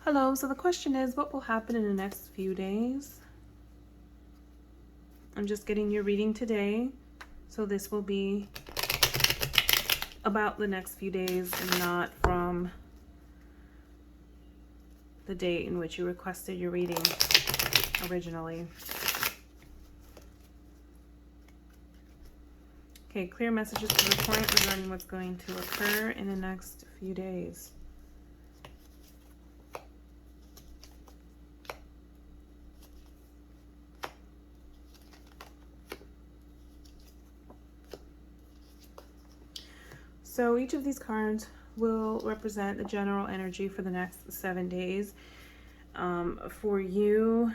Hello, so the question is, what will happen in the next few days? I'm just getting your reading today, so this will be about the next few days and not from the date in which you requested your reading originally. Okay, clear messages to the point regarding what's going to occur in the next few days. So each of these cards will represent the general energy for the next 7 days. For you,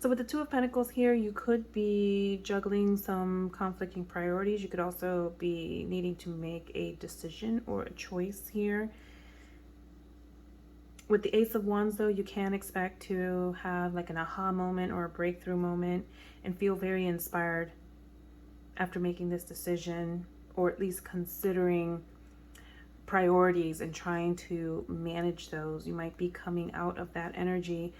so with the Two of Pentacles here, you could be juggling some conflicting priorities. You could also be needing to make a decision or a choice here. With the Ace of Wands, though, you can expect to have like an aha moment or a breakthrough moment and feel very inspired after making this decision, or at least considering priorities and trying to manage those. You might be coming out of that energy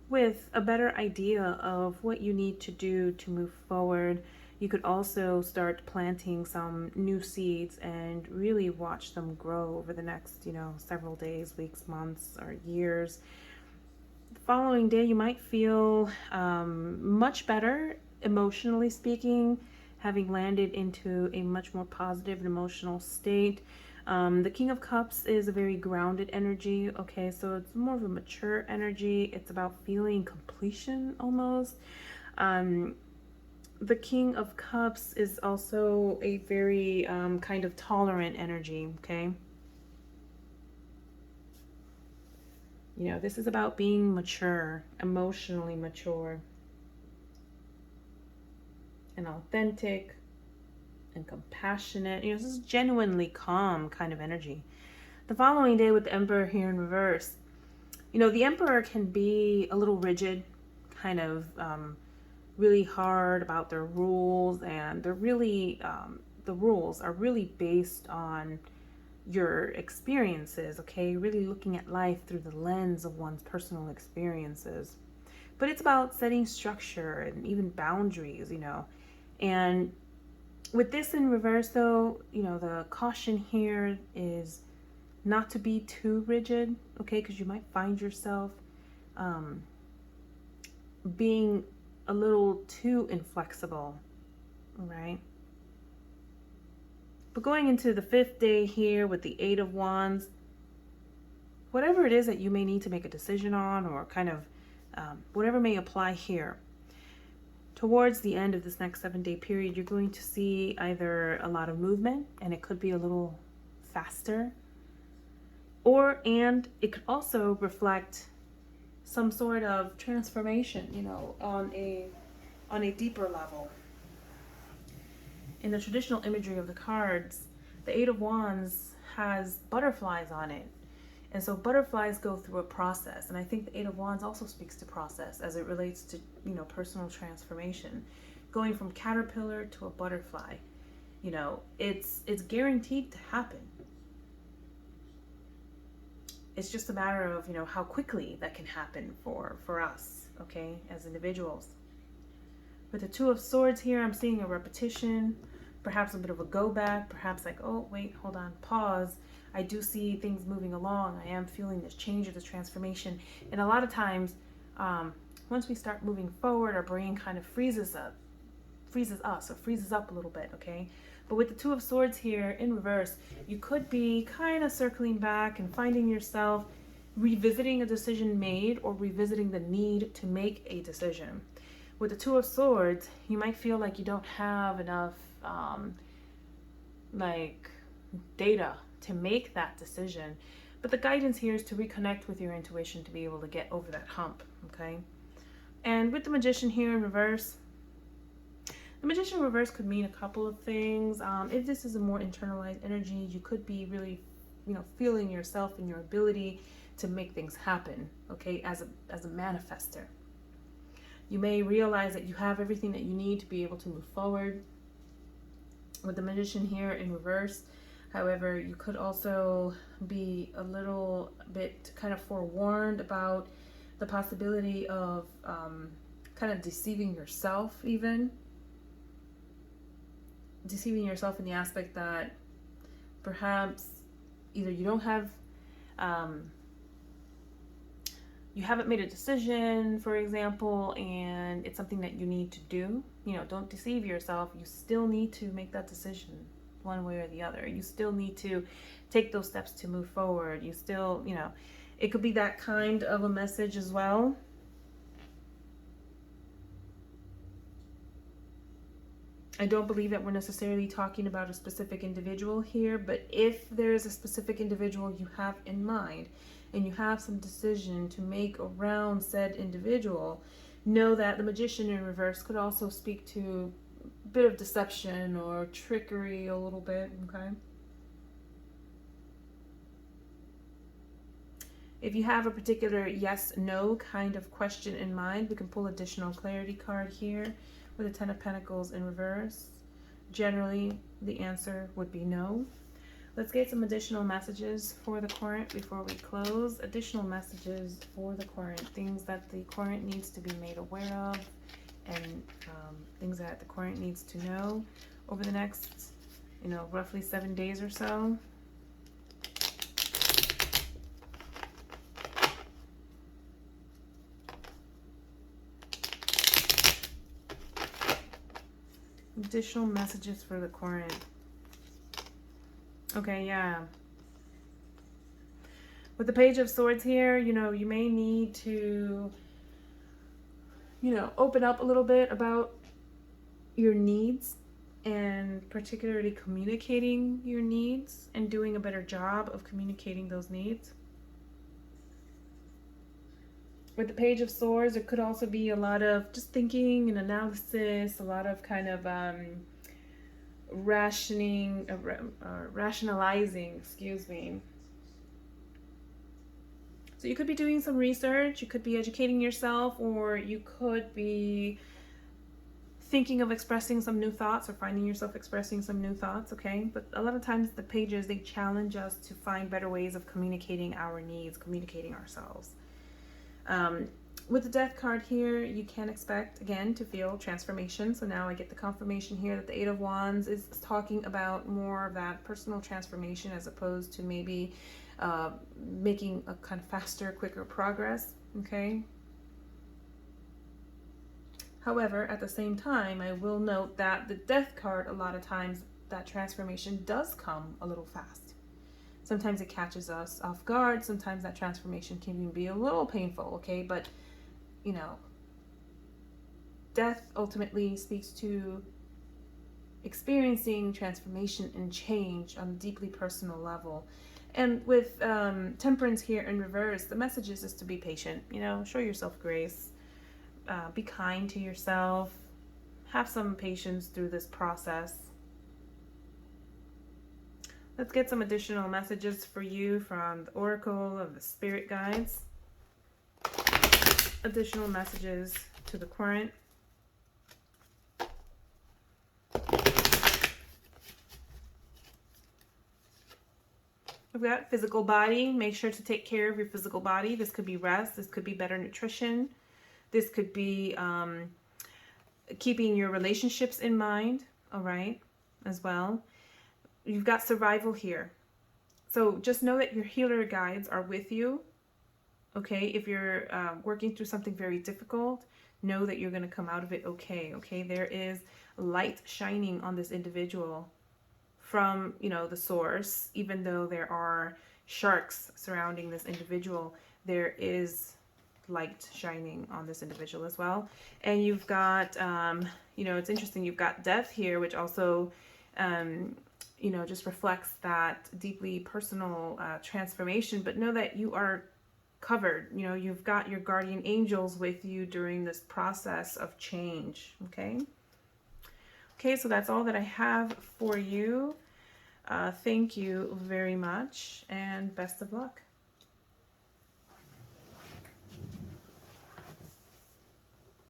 with a better idea of what you need to do to move forward. You could also start planting some new seeds and really watch them grow over the next, several days, weeks, months, or years. The following day, you might feel much better, emotionally speaking, having landed into a much more positive and emotional state. The King of Cups is a very grounded energy, okay? So it's more of a mature energy. It's about feeling completion almost. The King of Cups is also a very kind of tolerant energy, okay? This is about being mature, emotionally mature, and authentic and compassionate. This is genuinely calm kind of energy. The following day with the Emperor here in reverse, the Emperor can be a little rigid, kind of really hard about their rules, and they're really, the rules are really based on your experiences, okay? Really looking at life through the lens of one's personal experiences. But it's about setting structure and even boundaries, and with this in reverse, though, the caution here is not to be too rigid, okay? Because you might find yourself being a little too inflexible, right? But going into the 5th day here with the 8 of Wands, whatever it is that you may need to make a decision on, or kind of whatever may apply here, towards the end of this next 7-day period, you're going to see either a lot of movement, and it could be a little faster, and it could also reflect some sort of transformation, on a deeper level. In the traditional imagery of the cards, the 8 of Wands has butterflies on it. And so butterflies go through a process. And I think the 8 of Wands also speaks to process as it relates to, personal transformation. Going from caterpillar to a butterfly, it's guaranteed to happen. It's just a matter of, how quickly that can happen for us, okay, as individuals. With the 2 of Swords here, I'm seeing a repetition, perhaps a bit of a go back, perhaps like, oh, wait, hold on, pause. I do see things moving along. I am feeling this change or this transformation. And a lot of times, once we start moving forward, our brain kind of freezes up a little bit, okay? But with the 2 of Swords here in reverse, you could be kind of circling back and finding yourself revisiting a decision made, or revisiting the need to make a decision. With the 2 of Swords, you might feel like you don't have enough data to make that decision. But the guidance here is to reconnect with your intuition to be able to get over that hump, okay? And with the Magician here in reverse, the Magician in reverse could mean a couple of things. If this is a more internalized energy, you could be really, feeling yourself and your ability to make things happen, okay, as a manifester. You may realize that you have everything that you need to be able to move forward. With the Magician here in reverse, However, you could also be a little bit kind of forewarned about the possibility of kind of deceiving yourself, even deceiving yourself in the aspect that perhaps either you don't have you haven't made a decision, for example, and it's something that you need to do. Don't deceive yourself. You still need to make that decision one way or the other. You still need to take those steps to move forward. You still, it could be that kind of a message as well. I don't believe that we're necessarily talking about a specific individual here, but if there is a specific individual you have in mind and you have some decision to make around said individual, know that the Magician in reverse could also speak to a bit of deception or trickery a little bit, okay? If you have a particular yes/no kind of question in mind, we can pull additional clarity card here with the Ten of Pentacles in reverse. Generally, the answer would be no. Let's get some additional messages for the current before we close. Additional messages for the current, things that the current needs to be made aware of, and things that the current needs to know over the next, roughly 7 days or so. Additional messages for the current. Okay, yeah. With the Page of Swords here, you may need to, open up a little bit about your needs, and particularly communicating your needs and doing a better job of communicating those needs. With the Page of Swords, there could also be a lot of just thinking and analysis, a lot of kind of rationalizing, excuse me. So you could be doing some research, you could be educating yourself, or you could be thinking of expressing some new thoughts or finding yourself expressing some new thoughts, okay? But a lot of times the pages, they challenge us to find better ways of communicating our needs, communicating ourselves. With the Death card here, you can expect, again, to feel transformation. So now I get the confirmation here that the Eight of Wands is talking about more of that personal transformation as opposed to maybe making a kind of faster, quicker progress, okay? However, at the same time, I will note that the Death card, a lot of times, that transformation does come a little fast. Sometimes it catches us off guard. Sometimes that transformation can even be a little painful, okay? But, death ultimately speaks to experiencing transformation and change on a deeply personal level. And with Temperance here in reverse, the message is to be patient, show yourself grace, be kind to yourself, have some patience through this process. Let's get some additional messages for you from the Oracle of the Spirit Guides. Additional messages to the current. We've got physical body. Make sure to take care of your physical body. This could be rest. This could be better nutrition. This could be keeping your relationships in mind, all right, as well. You've got survival here. So just know that your healer guides are with you, okay? If you're working through something very difficult, know that you're going to come out of it okay, okay? There is light shining on this individual from, the source. Even though there are sharks surrounding this individual, there is light shining on this individual as well. And you've got, it's interesting, you've got death here, which also, just reflects that deeply personal transformation. But know that you are covered. You've got your guardian angels with you during this process of change, okay? Okay, so that's all that I have for you. Thank you very much, and best of luck.